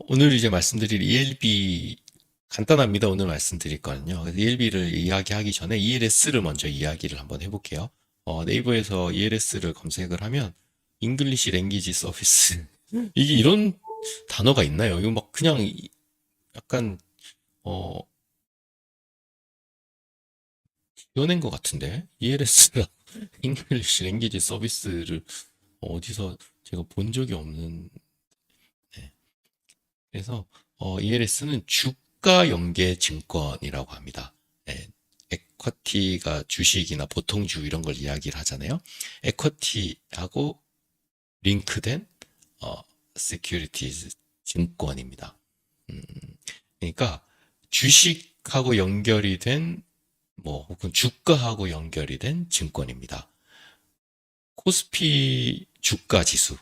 오늘 이제 말씀드릴 ELB 간단합니다. 오늘 말씀드릴 거는요. 그래서 ELB를 이야기하기 전에 ELS를 먼저 이야기를 한번 해볼게요. 네이버에서 ELS를 검색을 하면 English Language Service 이게 이런 단어가 있나요? 이거 막 그냥 약간 어 지어낸 것 같은데 ELS랑 English Language Service를 어디서 제가 본 적이 없는. 네. 그래서 ELS는 주가 연계 증권이라고 합니다. 예, 에쿼티가 주식이나 보통주 이런 걸 이야기를 하잖아요. 에쿼티하고 링크된 세큐리티즈 증권입니다. 음, 그러니까 주식하고 연결이 된 뭐 혹은 주가하고 연결이 된 증권입니다. 코스피 주가 지수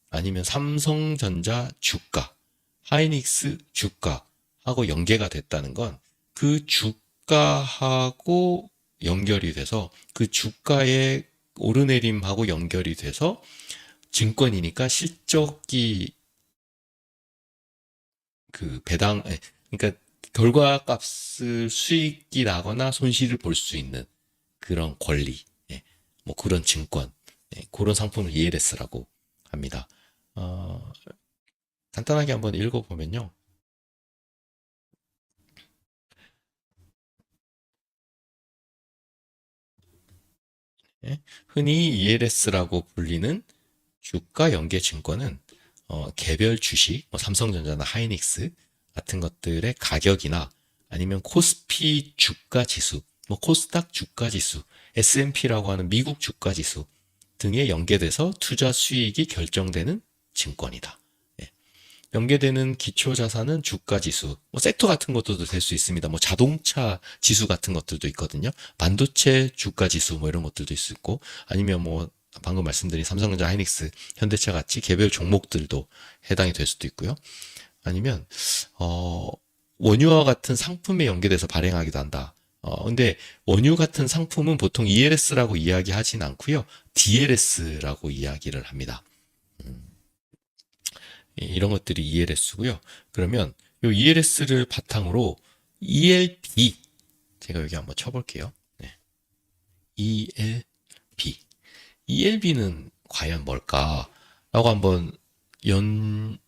아니면 삼성전자 주가 하이닉스 주가하고 연계가 됐다는 건 그 주가하고 연결이 돼서 그 주가의 오르내림하고 연결이 돼서 증권이니까 실적이 그 배당, 그러니까 결과값을 수익이 나거나 손실을 볼 수 있는 그런 권리, 뭐 그런 증권, 그런 상품을 ELS라고 합니다. 어, 간단하게 한번 읽어보면요. 흔히 ELS라고 불리는 주가 연계 증권은 개별 주식, 뭐 삼성전자나 하이닉스 같은 것들의 가격이나 아니면 코스피 주가 지수, 뭐 코스닥 주가 지수, S&P라고 하는 미국 주가 지수 등에 연계돼서 투자 수익이 결정되는 증권이다. 예. 연계되는 기초 자산은 주가 지수, 뭐 섹터 같은 것도 될 수 있습니다. 뭐 자동차 지수 같은 것들도 있거든요. 반도체 주가 지수 뭐 이런 것들도 있을 고 아니면 뭐 방금 말씀드린 삼성전자, 하이닉스, 현대차 같이 개별 종목들도 해당이 될 수도 있고요. 아니면 원유와 같은 상품에 연계돼서 발행하기도 한다. 근데 원유 같은 상품은 보통 ELS라고 이야기하진 않고요. DLS라고 이야기를 합니다. 이런 것들이 ELS고요. 그러면 이 ELS를 바탕으로 ELB 제가 여기 한번 쳐볼게요. 네. ELB. ELB는 과연 뭘까라고 한번 연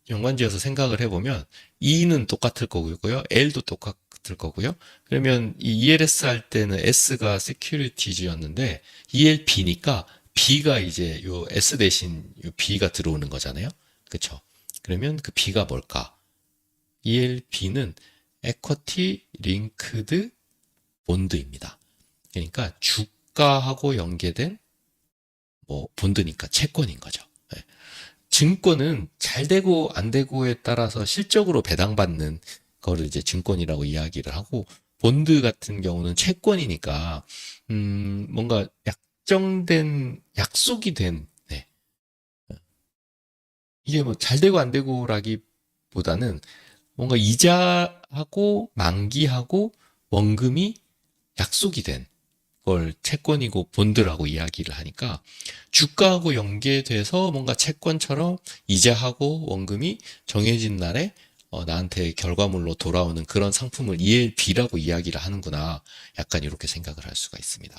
연관지어서 생각을 해보면 E는 똑같을 거고요. L도 똑같을 거고요. 그러면 이 ELS 할 때는 S가 Securities였는데 ELB니까 B가 이제 요 S 대신 요 B가 들어오는 거잖아요. 그쵸? 그러면 그 B가 뭘까? ELB는 Equity Linked Bond입니다. 그러니까 주가하고 연계된 뭐 본드니까 채권인 거죠. 네. 증권은 잘 되고 안 되고에 따라서 실적으로 배당받는 거를 이제 증권이라고 이야기를 하고 본드 같은 경우는 채권이니까 뭔가 약정된 약속이 된 네. 이게 뭐 잘 되고 안 되고라기보다는 뭔가 이자하고 만기하고 원금이 약속이 된 걸 채권이고 본드라고 이야기를 하니까 주가하고 연계돼서 뭔가 채권처럼 이자하고 원금이 정해진 날에 나한테 결과물로 돌아오는 그런 상품을 ELB라고 이야기를 하는구나. 약간 이렇게 생각을 할 수가 있습니다.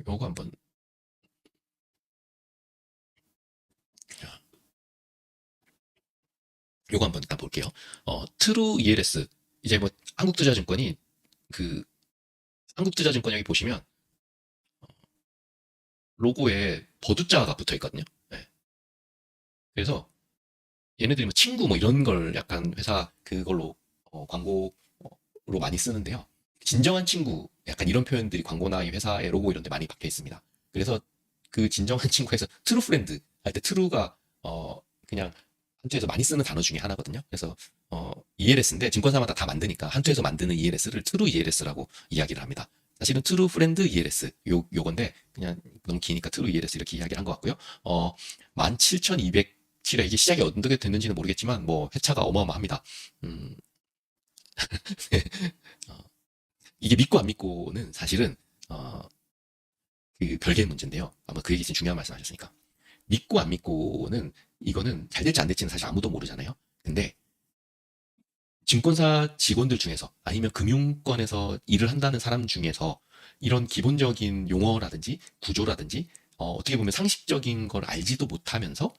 요거 한번 요거 한번 일단 볼게요. 트루 ELS 이제 뭐 한국투자증권이 그 한국투자증권 여기 보시면 로고에 버두자가 붙어 있거든요. 네. 그래서 얘네들이 뭐 친구 뭐 이런 걸 약간 회사 그걸로 광고로 많이 쓰는데요. 진정한 친구 약간 이런 표현들이 광고나 이 회사의 로고 이런 데 많이 박혀 있습니다. 그래서 그 진정한 친구에서 트루 프렌드 할 때 트루가 그냥 한투에서 많이 쓰는 단어 중에 하나거든요. 그래서 ELS인데 증권사마다 다 만드니까 한투에서 만드는 ELS를 트루 ELS라고 이야기를 합니다. 사실은 트루 프렌드 ELS 요건데 그냥 너무 기니까 트루 ELS 이렇게 이야기를 한 것 같고요. 17,207회 이게 시작이 어떻게 됐는지는 모르겠지만 뭐 회차가 어마어마합니다. 음, 어, 이게 믿고 안 믿고는 사실은 어, 그 별개의 문제인데요. 아마 그 얘기 중요한 말씀하셨으니까 믿고 안 믿고는 이거는 잘 될지 안 될지는 사실 아무도 모르잖아요. 근데 증권사 직원들 중에서 아니면 금융권에서 일을 한다는 사람 중에서 이런 기본적인 용어라든지 구조라든지 떻게 보면 상식적인 걸 알지도 못하면서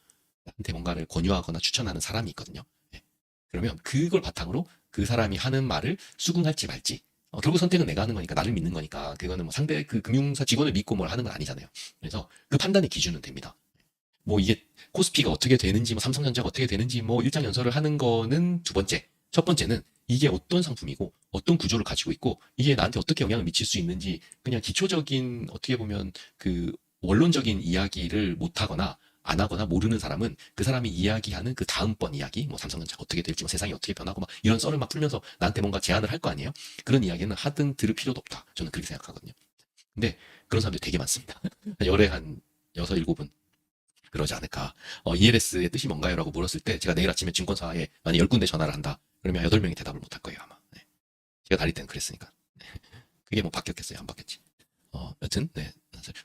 나한테 뭔가를 권유하거나 추천하는 사람이 있거든요. 예. 그러면 그걸 바탕으로 그 사람이 하는 말을 수긍할지 말지. 결국 선택은 내가 하는 거니까, 나를 믿는 거니까, 그거는 뭐 상대 그 금융사 직원을 믿고 뭘 하는 건 아니잖아요. 그래서 그 판단의 기준은 됩니다. 뭐 이게 코스피가 어떻게 되는지, 뭐 삼성전자가 어떻게 되는지, 뭐 일장연설을 하는 거는 두 번째. 첫 번째는 이게 어떤 상품이고 어떤 구조를 가지고 있고 이게 나한테 어떻게 영향을 미칠 수 있는지 그냥 기초적인, 어떻게 보면 그 원론적인 이야기를 못 하거나 안 하거나 모르는 사람은 그 사람이 이야기하는 그 다음번 이야기, 뭐 삼성전자가 어떻게 될지, 뭐 세상이 어떻게 변하고 막 이런 썰을 막 풀면서 나한테 뭔가 제안을 할 거 아니에요. 그런 이야기는 하등 들을 필요도 없다, 저는 그렇게 생각하거든요. 근데 그런 사람들이 되게 많습니다. 열에 한 6, 7분 그러지 않을까. ELS의 뜻이 뭔가요? 라고 물었을 때 제가 내일 아침에 증권사에 만약 10군데 전화를 한다. 그러면 8명이 대답을 못 할 거예요, 아마. 네. 제가 다닐 때는 그랬으니까. 네. 그게 뭐 바뀌었겠어요? 안 바뀌었지. 여튼, 네.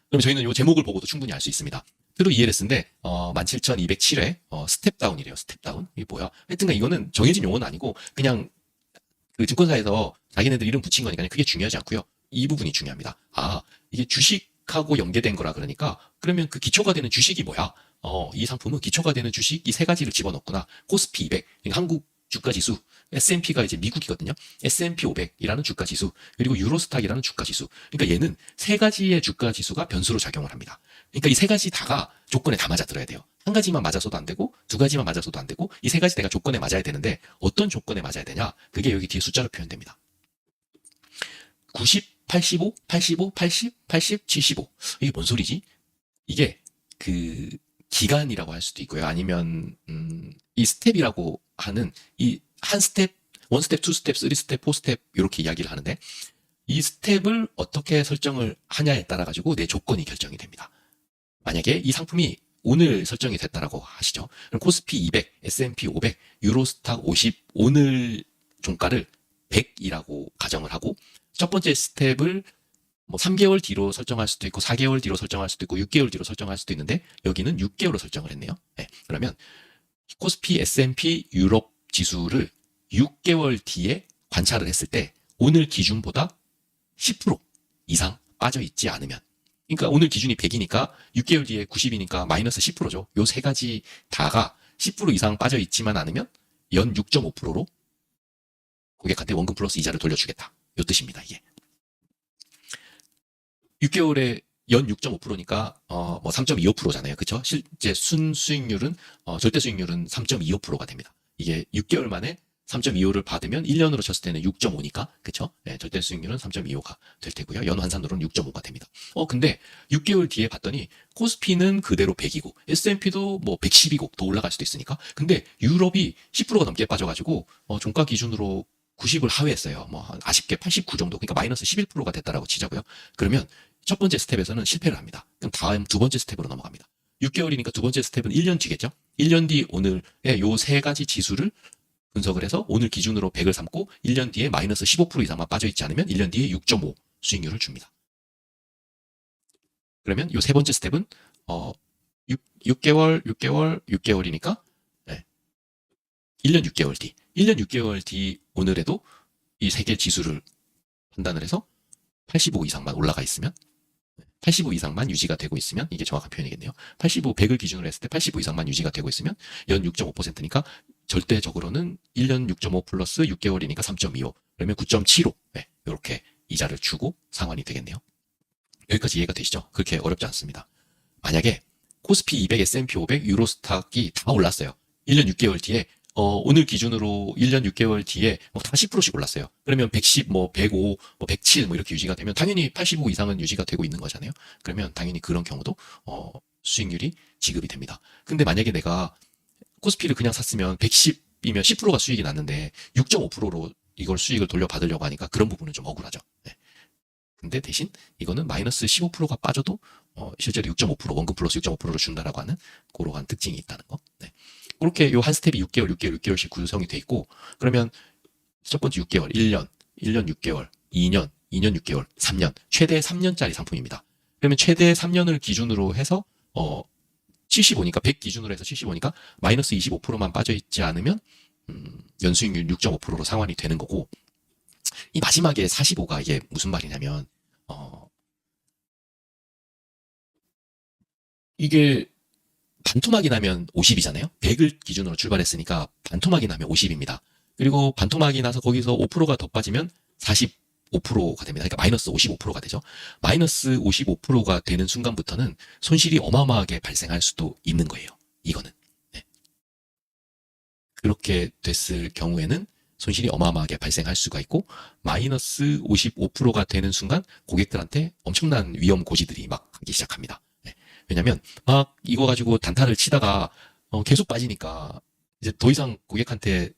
그럼 저희는 이 제목을 보고도 충분히 알 수 있습니다. 트루 ELS인데, 17207회, 스텝다운이래요, 스텝다운. 이게 뭐야? 하여튼간 이거는 정해진 용어는 아니고, 그냥 그 증권사에서 자기네들 이름 붙인 거니까 그게 중요하지 않고요. 이 부분이 중요합니다. 아, 이게 주식하고 연계된 거라 그러니까 그러면 그 기초가 되는 주식이 뭐야? 이 상품은 기초가 되는 주식 이 세 가지를 집어넣구나. 코스피 200, 그러니까 한국 주가 지수, S&P가 이제 미국이거든요. S&P 500이라는 주가 지수, 그리고 유로스탁이라는 주가 지수. 그러니까 얘는 세 가지의 주가 지수가 변수로 작용을 합니다. 그러니까 이 세 가지 다가 조건에 다 맞아 들어야 돼요. 한 가지만 맞아서도 안 되고 두 가지만 맞아서도 안 되고 이 세 가지 내가 조건에 맞아야 되는데 어떤 조건에 맞아야 되냐? 그게 여기 뒤에 숫자로 표현됩니다. 90, 85, 85, 80, 80, 75. 이게 뭔 소리지? 이게 그 기간이라고 할 수도 있고요. 아니면 이 스텝이라고 하는 이 한 스텝, 원 스텝, 투 스텝, 쓰리 스텝, 포 스텝 이렇게 이야기를 하는데 이 스텝을 어떻게 설정을 하냐에 따라 가지고 내 조건이 결정이 됩니다. 만약에 이 상품이 오늘 설정이 됐다라고 하시죠. 그럼 코스피 200, S&P 500, 유로스탁 50 오늘 종가를 100이라고 가정을 하고 첫 번째 스텝을 뭐 3개월 뒤로 설정할 수도 있고 4개월 뒤로 설정할 수도 있고 6개월 뒤로 설정할 수도 있는데 여기는 6개월로 설정을 했네요. 네, 그러면 코스피 S&P 유럽 지수를 6개월 뒤에 관찰을 했을 때 오늘 기준보다 10% 이상 빠져 있지 않으면, 그러니까 오늘 기준이 100이니까 6개월 뒤에 90이니까 마이너스 10%죠. 요 세 가지 다가 10% 이상 빠져 있지만 않으면 연 6.5%로 고객한테 원금 플러스 이자를 돌려주겠다. 요 뜻입니다, 이게. 6개월에 연 6.5%니까 뭐 3.25%잖아요. 그쵸? 실제 순수익률은 절대 수익률은 3.25%가 됩니다. 이게 6개월 만에 3.25를 받으면 1년으로 쳤을 때는 6.5니까 그쵸? 네, 절대 수익률은 3.25가 될 테고요. 연 환산으로는 6.5가 됩니다. 근데 6개월 뒤에 봤더니 코스피는 그대로 100이고 S&P도 뭐 110이고 더 올라갈 수도 있으니까. 근데 유럽이 10%가 넘게 빠져가지고 종가 기준으로 90을 하회했어요. 뭐 아쉽게 89 정도. 그러니까 마이너스 11%가 됐다라고 치자고요. 그러면 첫 번째 스텝에서는 실패를 합니다. 그럼 다음 두 번째 스텝으로 넘어갑니다. 6개월이니까 두 번째 스텝은 1년 뒤겠죠? 1년 뒤 오늘의 요 세 가지 지수를 분석을 해서 오늘 기준으로 100을 삼고 1년 뒤에 마이너스 15% 이상만 빠져있지 않으면 1년 뒤에 6.5 수익률을 줍니다. 그러면 요 세 번째 스텝은 6개월, 6개월, 6개월이니까 네. 1년 6개월 뒤. 1년 6개월 뒤 오늘에도 이 세 개 지수를 판단을 해서 85 이상만 올라가 있으면 85 이상만 유지가 되고 있으면 이게 정확한 표현이겠네요. 85, 100을 기준으로 했을 때 85 이상만 유지가 되고 있으면 연 6.5%니까 절대적으로는 1년 6.5 플러스 6개월이니까 3.25 그러면 9.75 네, 이렇게 이자를 주고 상환이 되겠네요. 여기까지 이해가 되시죠? 그렇게 어렵지 않습니다. 만약에 코스피 200, S&P 500, 유로스탁이 다 올랐어요. 1년 6개월 뒤에 오늘 기준으로 1년 6개월 뒤에 다 10%씩 올랐어요. 그러면 110, 뭐 105, 뭐 107, 뭐 이렇게 유지가 되면 당연히 85 이상은 유지가 되고 있는 거잖아요. 그러면 당연히 그런 경우도 수익률이 지급이 됩니다. 근데 만약에 내가 코스피를 그냥 샀으면 110이면 10%가 수익이 났는데 6.5%로 이걸 수익을 돌려받으려고 하니까 그런 부분은 좀 억울하죠. 네. 근데 대신 이거는 마이너스 15%가 빠져도 실제로 6.5% 원금 플러스 6.5%를 준다라고 하는 그러한 특징이 있다는 거. 네. 그렇게 요 한 스텝이 6개월, 6개월, 6개월씩 구성이 돼 있고 그러면 첫 번째 6개월, 1년, 1년 6개월, 2년, 2년 6개월, 3년, 최대 3년짜리 상품입니다. 그러면 최대 3년을 기준으로 해서 75니까 100 기준으로 해서 75니까 마이너스 25%만 빠져 있지 않으면 연수익률 6.5%로 상환이 되는 거고, 이 마지막에 45가 이게 무슨 말이냐면 이게 반토막이 나면 50이잖아요. 100을 기준으로 출발했으니까 반토막이 나면 50입니다. 그리고 반토막이 나서 거기서 5%가 더 빠지면 45%가 됩니다. 그러니까 마이너스 55%가 되죠. 마이너스 55%가 되는 순간부터는 손실이 어마어마하게 발생할 수도 있는 거예요. 이거는. 네. 그렇게 됐을 경우에는 손실이 어마어마하게 발생할 수가 있고, 마이너스 55%가 되는 순간 고객들한테 엄청난 위험 고지들이 막 가기 시작합니다. 네. 왜냐면 막 이거 가지고 단타를 치다가 계속 빠지니까 이제 더 이상 고객한테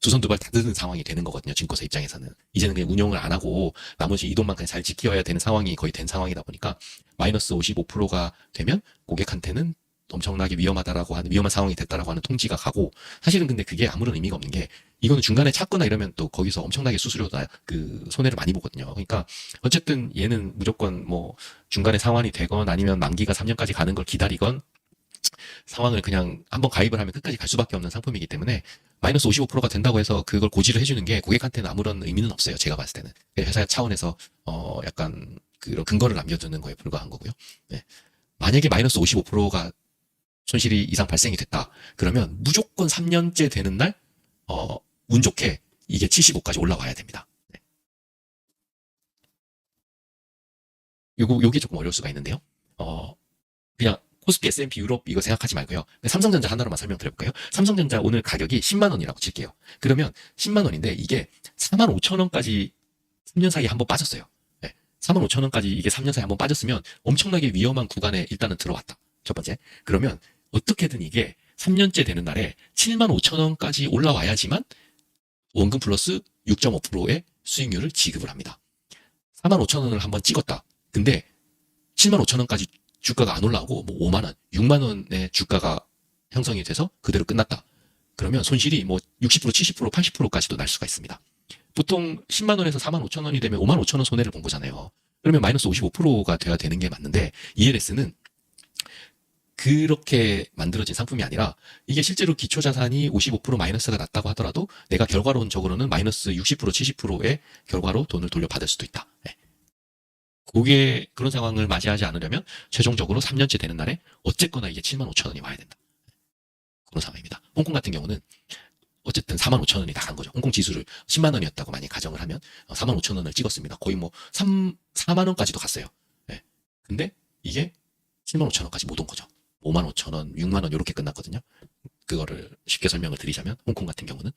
두 손 두 발 다 드는 상황이 되는 거거든요. 증권사 입장에서는. 이제는 그냥 운용을 안 하고 나머지 이 돈만 그냥 잘 지켜야 되는 상황이 거의 된 상황이다 보니까 마이너스 55%가 되면 고객한테는 엄청나게 위험하다라고 하는, 위험한 상황이 됐다라고 하는 통지가 가고, 사실은 근데 그게 아무런 의미가 없는 게, 이거는 중간에 찾거나 이러면 또 거기서 엄청나게 수수료다 그 손해를 많이 보거든요. 그러니까 어쨌든 얘는 무조건 뭐 중간에 상환이 되건 아니면 만기가 3년까지 가는 걸 기다리건 상황을 그냥 한번 가입을 하면 끝까지 갈 수밖에 없는 상품이기 때문에 마이너스 55%가 된다고 해서 그걸 고지를 해주는 게 고객한테는 아무런 의미는 없어요. 제가 봤을 때는. 회사 차원에서 약간 그런 근거를 남겨두는 거에 불과한 거고요. 네. 만약에 마이너스 55%가 손실이 이상 발생이 됐다. 그러면 무조건 3년째 되는 날, 운 좋게 이게 75까지 올라와야 됩니다. 네. 요게 조금 어려울 수가 있는데요. 그냥 코스피 S&P 유럽 이거 생각하지 말고요. 삼성전자 하나로만 설명드려볼까요? 삼성전자 오늘 가격이 10만 원이라고 칠게요. 그러면 10만 원인데 이게 4만 5천 원까지 3년 사이에 한번 빠졌어요. 네. 4만 5천 원까지 이게 3년 사이에 한번 빠졌으면 엄청나게 위험한 구간에 일단은 들어왔다. 첫 번째. 그러면 어떻게든 이게 3년째 되는 날에 7만 5천 원까지 올라와야지만 원금 플러스 6.5%의 수익률을 지급을 합니다. 4만 5천 원을 한번 찍었다. 근데 7만 5천 원까지 주가가 안 올라오고 뭐 5만 원, 6만 원의 주가가 형성이 돼서 그대로 끝났다. 그러면 손실이 뭐 60%, 70%, 80%까지도 날 수가 있습니다. 보통 10만 원에서 4만 5천 원이 되면 5만 5천 원 손해를 본 거잖아요. 그러면 마이너스 55%가 돼야 되는 게 맞는데 ELS는 그렇게 만들어진 상품이 아니라 이게 실제로 기초자산이 55% 마이너스가 났다고 하더라도 내가 결과론적으로는 마이너스 60%, 70%의 결과로 돈을 돌려받을 수도 있다. 네. 그게 그런 상황을 맞이하지 않으려면 최종적으로 3년째 되는 날에 어쨌거나 이게 7만 5천 원이 와야 된다. 그런 상황입니다. 홍콩 같은 경우는 어쨌든 4만 5천 원이 나간 거죠. 홍콩 지수를 10만 원이었다고 많이 가정을 하면 4만 5천 원을 찍었습니다. 거의 뭐 4만 원까지도 갔어요. 네. 근데 이게 7만 5천 원까지 못 온 거죠. 5만 5천 원, 6만 원 이렇게 끝났거든요. 그거를 쉽게 설명을 드리자면 홍콩 같은 경우는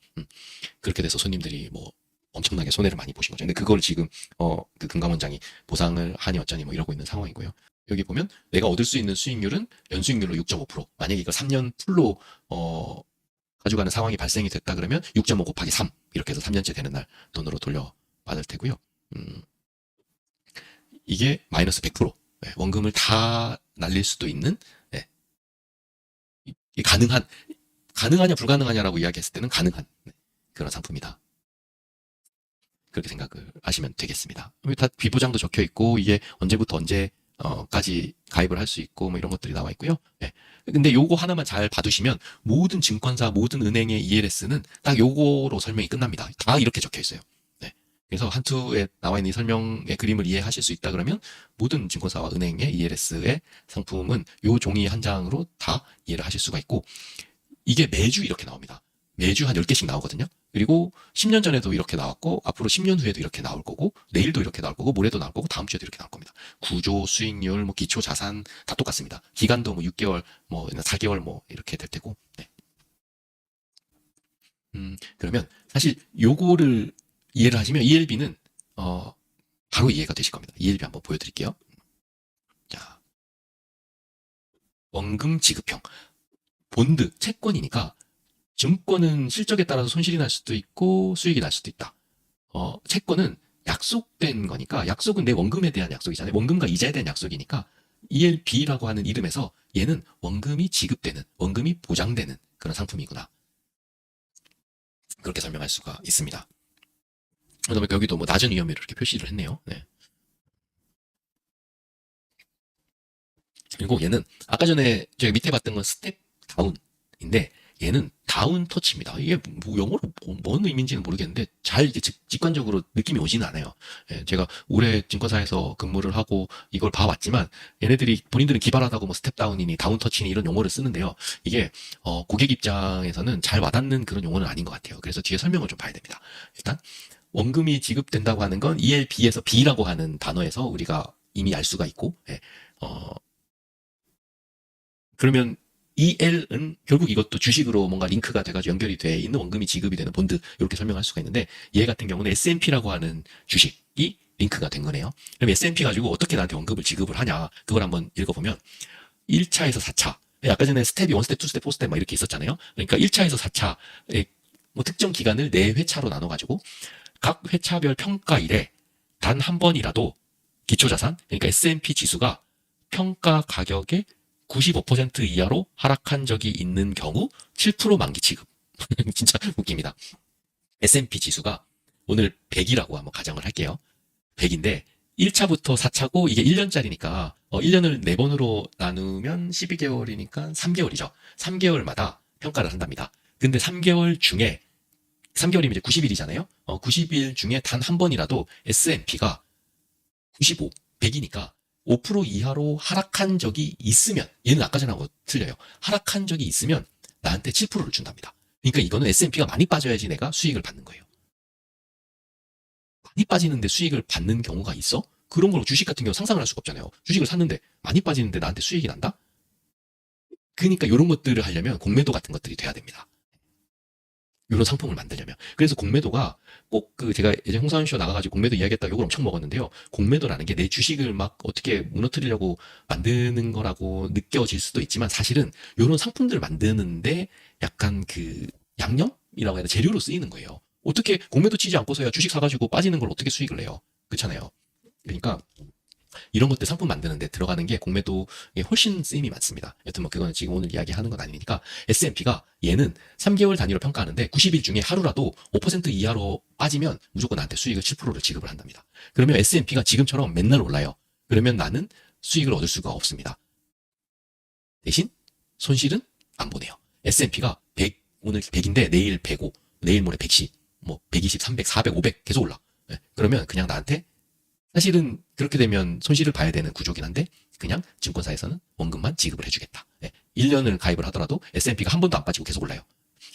그렇게 돼서 손님들이 뭐 엄청나게 손해를 많이 보신 거죠. 근데 그걸 지금 그 금감원장이 보상을 하니 어쩌니 뭐 이러고 있는 상황이고요. 여기 보면 내가 얻을 수 있는 수익률은 연수익률로 6.5%. 만약에 이거 3년 풀로 가져가는 상황이 발생이 됐다 그러면 6.5 곱하기 3 이렇게 해서 3년째 되는 날 돈으로 돌려받을 테고요. 이게 마이너스 100%. 네, 원금을 다 날릴 수도 있는, 네, 가능하냐 불가능하냐라고 이야기했을 때는 가능한, 네, 그런 상품이다. 그렇게 생각을 하시면 되겠습니다. 다 비보장도 적혀 있고 이게 언제부터 언제까지 가입을 할 수 있고 뭐 이런 것들이 나와 있고요. 네. 근데 요거 하나만 잘 봐두시면 모든 증권사, 모든 은행의 ELS는 딱 요거로 설명이 끝납니다. 다 이렇게 적혀 있어요. 네. 그래서 한투에 나와 있는 이 설명의 그림을 이해하실 수 있다 그러면 모든 증권사와 은행의 ELS의 상품은 요 종이 한 장으로 다 이해를 하실 수가 있고, 이게 매주 이렇게 나옵니다. 매주 한 10개씩 나오거든요. 그리고 10년 전에도 이렇게 나왔고 앞으로 10년 후에도 이렇게 나올 거고 내일도 이렇게 나올 거고 모레도 나올 거고 다음 주에도 이렇게 나올 겁니다. 구조, 수익률, 뭐 기초 자산 다 똑같습니다. 기간도 뭐 6개월, 뭐 4개월 뭐 이렇게 될 테고. 네. 그러면 사실 요거를 이해를 하시면 ELB는 바로 이해가 되실 겁니다. ELB 한번 보여드릴게요. 자, 원금 지급형 본드 채권이니까 증권은 실적에 따라서 손실이 날 수도 있고 수익이 날 수도 있다. 채권은 약속된 거니까, 약속은 내 원금에 대한 약속이잖아요. 원금과 이자에 대한 약속이니까 ELB라고 하는 이름에서 얘는 원금이 지급되는, 원금이 보장되는 그런 상품이구나. 그렇게 설명할 수가 있습니다. 그다음에 여기도 뭐 낮은 위험율을 이렇게 표시를 했네요. 네. 그리고 얘는 아까 전에 제가 밑에 봤던 건 스텝 다운인데 얘는 다운 터치입니다. 이게 뭐 영어로 뭔 의미인지는 모르겠는데 잘 이제 직관적으로 느낌이 오지는 않아요. 예, 제가 오래 증권사에서 근무를 하고 이걸 봐왔지만 얘네들이 본인들은 기발하다고 뭐 스텝 다운이니 다운 터치니 이런 용어를 쓰는데요. 이게 고객 입장에서는 잘 와닿는 그런 용어는 아닌 것 같아요. 그래서 뒤에 설명을 좀 봐야 됩니다. 일단 원금이 지급된다고 하는 건 ELB에서 B라고 하는 단어에서 우리가 이미 알 수가 있고, 예, 그러면 EL은 결국 이것도 주식으로 뭔가 링크가 돼가지고 연결이 돼 있는 원금이 지급이 되는 본드 이렇게 설명할 수가 있는데 얘 같은 경우는 S&P라고 하는 주식이 링크가 된 거네요. 그럼 S&P 가지고 어떻게 나한테 원금을 지급을 하냐 그걸 한번 읽어보면 1차에서 4차 아까 전에 스텝이 1스텝, 2스텝, 4스텝 막 이렇게 있었잖아요. 그러니까 1차에서 4차의 뭐 특정 기간을 4회차로 나눠가지고 각 회차별 평가일에 단 한 번이라도 기초자산 그러니까 S&P 지수가 평가 가격의 95% 이하로 하락한 적이 있는 경우 7% 만기 지급. 진짜 웃깁니다. S&P 지수가 오늘 100이라고 한번 가정을 할게요. 100인데 1차부터 4차고 이게 1년짜리니까 1년을 4번으로 나누면 12개월이니까 3개월이죠. 3개월마다 평가를 한답니다. 근데 3개월 중에 3개월이면 이제 90일이잖아요. 90일 중에 단 한 번이라도 S&P가 95, 100이니까 5% 이하로 하락한 적이 있으면 얘는 아까 전하고 틀려요. 하락한 적이 있으면 나한테 7%를 준답니다. 그러니까 이거는 S&P가 많이 빠져야지 내가 수익을 받는 거예요. 많이 빠지는데 수익을 받는 경우가 있어? 그런 걸로 주식 같은 경우 상상을 할 수가 없잖아요. 주식을 샀는데 많이 빠지는데 나한테 수익이 난다? 그러니까 이런 것들을 하려면 공매도 같은 것들이 돼야 됩니다. 이런 상품을 만들려면. 그래서 공매도가 꼭 제가 예전에 홍사원쇼 나가가지고 공매도 이야기했다고 욕을 엄청 먹었는데요. 공매도라는 게 내 주식을 막 어떻게 무너뜨리려고 만드는 거라고 느껴질 수도 있지만 사실은 이런 상품들을 만드는데 약간 양념이라고 해야 되나 재료로 쓰이는 거예요. 어떻게 공매도 치지 않고서야 주식 사가지고 빠지는 걸 어떻게 수익을 내요? 그렇잖아요. 그러니까 이런 것들 상품 만드는데 들어가는 게 공매도에 훨씬 쓰임이 많습니다. 여튼 뭐 그거는 지금 오늘 이야기하는 건 아니니까 S&P가 얘는 3개월 단위로 평가하는데 90일 중에 하루라도 5% 이하로 빠지면 무조건 나한테 수익을 7%를 지급을 한답니다. 그러면 S&P가 지금처럼 맨날 올라요. 그러면 나는 수익을 얻을 수가 없습니다. 대신 손실은 안 보내요. S&P가 100, 오늘 100인데 내일 105, 내일 모레 110, 뭐 120, 300, 400, 500 계속 올라. 그러면 그냥 나한테 사실은 그렇게 되면 손실을 봐야 되는 구조긴 한데 그냥 증권사에서는 원금만 지급을 해주겠다. 1년을 가입을 하더라도 S&P가 한 번도 안 빠지고 계속 올라요.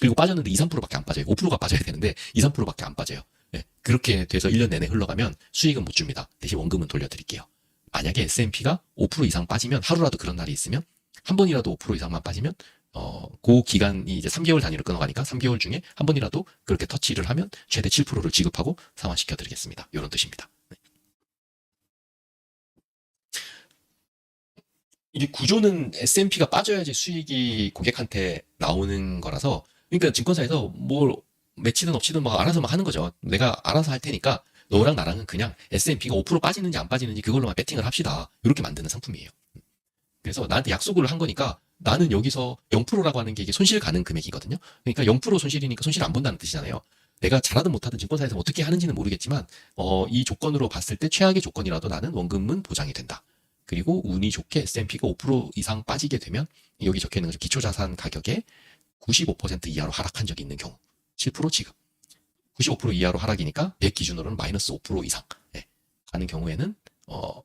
그리고 빠졌는데 2, 3%밖에 안 빠져요. 5%가 빠져야 되는데 2, 3%밖에 안 빠져요. 그렇게 돼서 1년 내내 흘러가면 수익은 못 줍니다. 대신 원금은 돌려드릴게요. 만약에 S&P가 5% 이상 빠지면 하루라도 그런 날이 있으면 한 번이라도 5% 이상만 빠지면 그 기간이 이제 3개월 단위로 끊어가니까 3개월 중에 한 번이라도 그렇게 터치를 하면 최대 7%를 지급하고 상환시켜 드리겠습니다. 이런 뜻입니다. 이게 구조는 S&P가 빠져야지 수익이 고객한테 나오는 거라서 그러니까 증권사에서 뭘 매치든 없이든 막 알아서 막 하는 거죠. 내가 알아서 할 테니까 너랑 나랑은 그냥 S&P가 5% 빠지는지 안 빠지는지 그걸로만 배팅을 합시다. 이렇게 만드는 상품이에요. 그래서 나한테 약속을 한 거니까 나는 여기서 0%라고 하는 게 이게 손실 가능 금액이거든요. 그러니까 0% 손실이니까 손실 안 본다는 뜻이잖아요. 내가 잘하든 못하든 증권사에서 어떻게 하는지는 모르겠지만 이 조건으로 봤을 때 최악의 조건이라도 나는 원금은 보장이 된다. 그리고 운이 좋게 S&P가 5% 이상 빠지게 되면 여기 적혀 있는 거죠. 기초자산 가격의 95% 이하로 하락한 적이 있는 경우 7% 지급. 95% 이하로 하락이니까 100 기준으로는 마이너스 5% 이상 가는 경우에는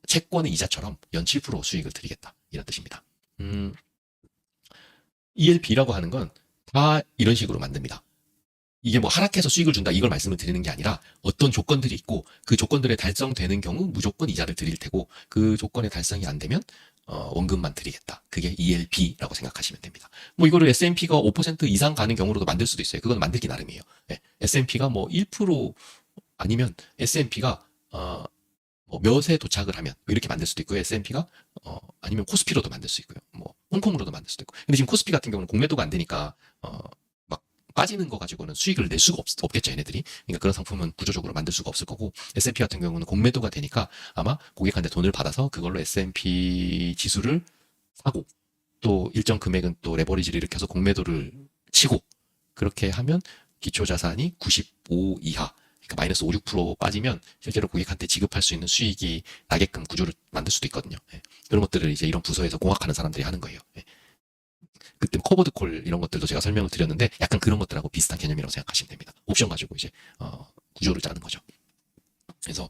채권의 이자처럼 연 7% 수익을 드리겠다. 이런 뜻입니다. ELB라고 하는 건 다 이런 식으로 만듭니다. 이게 뭐 하락해서 수익을 준다 이걸 말씀을 드리는 게 아니라 어떤 조건들이 있고 그 조건들에 달성되는 경우 무조건 이자를 드릴 테고 그 조건에 달성이 안 되면 원금만 드리겠다. 그게 ELB라고 생각하시면 됩니다. 뭐 이거를 S&P가 5% 이상 가는 경우로도 만들 수도 있어요. 그건 만들기 나름이에요. S&P가 뭐 1% 아니면 S&P가 뭐 몇에 도착을 하면 이렇게 만들 수도 있고요. S&P가 아니면 코스피로도 만들 수 있고요. 뭐 홍콩으로도 만들 수도 있고. 근데 지금 코스피 같은 경우는 공매도가 안 되니까 막 빠지는 거 가지고는 수익을 낼 수가 없겠죠, 얘네들이. 그러니까 그런 상품은 구조적으로 만들 수가 없을 거고 S&P 같은 경우는 공매도가 되니까 아마 고객한테 돈을 받아서 그걸로 S&P 지수를 사고 또 일정 금액은 또 레버리지를 일으켜서 공매도를 치고 그렇게 하면 기초자산이 95 이하 그러니까 마이너스 5, 6% 빠지면 실제로 고객한테 지급할 수 있는 수익이 나게끔 구조를 만들 수도 있거든요. 예. 그런 것들을 이제 이런 부서에서 공학하는 사람들이 하는 거예요. 예. 그때 커버드 콜 이런 것들도 제가 설명을 드렸는데 약간 그런 것들하고 비슷한 개념이라고 생각하시면 됩니다. 옵션 가지고 이제 구조를 짜는 거죠. 그래서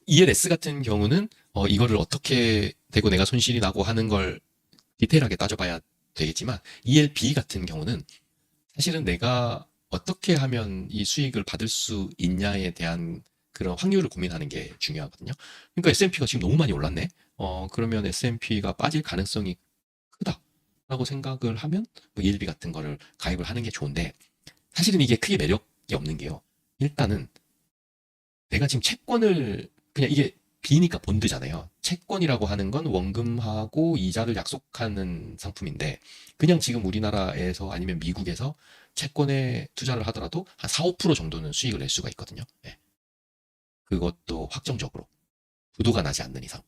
ELS 같은 경우는 이거를 어떻게 되고 내가 손실이 나고 하는 걸 디테일하게 따져봐야 되겠지만 ELB 같은 경우는 사실은 내가 어떻게 하면 이 수익을 받을 수 있냐에 대한 그런 확률을 고민하는 게 중요하거든요. 그러니까 S&P가 지금 너무 많이 올랐네. 그러면 S&P가 빠질 가능성이 크다라고 생각을 하면 뭐 ELB 같은 거를 가입을 하는 게 좋은데 사실은 이게 크게 매력이 없는 게요. 일단은 내가 지금 채권을 그냥 이게 B니까 본드잖아요. 채권이라고 하는 건 원금하고 이자를 약속하는 상품인데 그냥 지금 우리나라에서 아니면 미국에서 채권에 투자를 하더라도 한 4, 5% 정도는 수익을 낼 수가 있거든요. 예. 그것도 확정적으로 부도가 나지 않는 이상.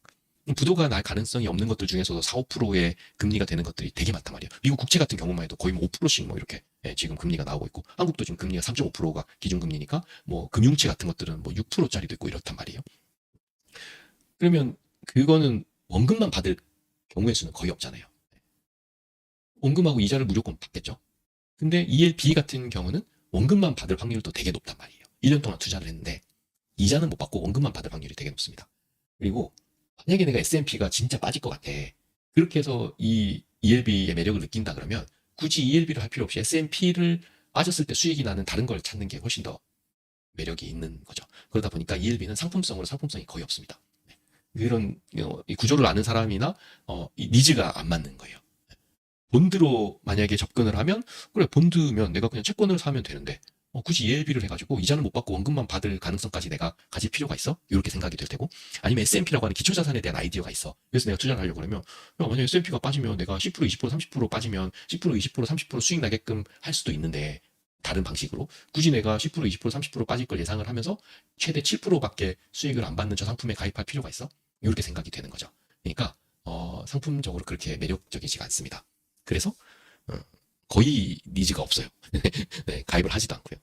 부도가 날 가능성이 없는 것들 중에서도 4, 5%의 금리가 되는 것들이 되게 많단 말이에요. 미국 국채 같은 경우만 해도 거의 뭐 5%씩 뭐 이렇게 지금 금리가 나오고 있고 한국도 지금 금리가 3.5%가 기준금리니까 뭐 금융채 같은 것들은 뭐 6%짜리도 있고 이렇단 말이에요. 그러면 그거는 원금만 받을 경우의 수는 거의 없잖아요. 원금하고 이자를 무조건 받겠죠. 근데 ELB 같은 경우는 원금만 받을 확률도 되게 높단 말이에요. 1년 동안 투자를 했는데 이자는 못 받고 원금만 받을 확률이 되게 높습니다. 그리고 만약에 내가 S&P가 진짜 빠질 것 같아. 그렇게 해서 이 ELB의 매력을 느낀다 그러면 굳이 ELB를 할 필요 없이 S&P를 빠졌을 때 수익이 나는 다른 걸 찾는 게 훨씬 더 매력이 있는 거죠. 그러다 보니까 ELB는 상품성으로 상품성이 거의 없습니다. 이런 이 구조를 아는 사람이나 이 니즈가 안 맞는 거예요. 본드로 만약에 접근을 하면 그래 본드면 내가 그냥 채권을 사면 되는데 굳이 ELB를 해가지고 이자는 못 받고 원금만 받을 가능성까지 내가 가질 필요가 있어? 이렇게 생각이 될 테고 아니면 S&P라고 하는 기초자산에 대한 아이디어가 있어. 그래서 내가 투자를 하려고 그러면 만약에 S&P가 빠지면 내가 10%, 20%, 30% 빠지면 10%, 20%, 30% 수익 나게끔 할 수도 있는데 다른 방식으로 굳이 내가 10%, 20%, 30% 빠질 걸 예상을 하면서 최대 7%밖에 수익을 안 받는 저 상품에 가입할 필요가 있어? 이렇게 생각이 되는 거죠. 그러니까 상품적으로 그렇게 매력적이지가 않습니다. 그래서 거의 니즈가 없어요. 네, 가입을 하지도 않고요.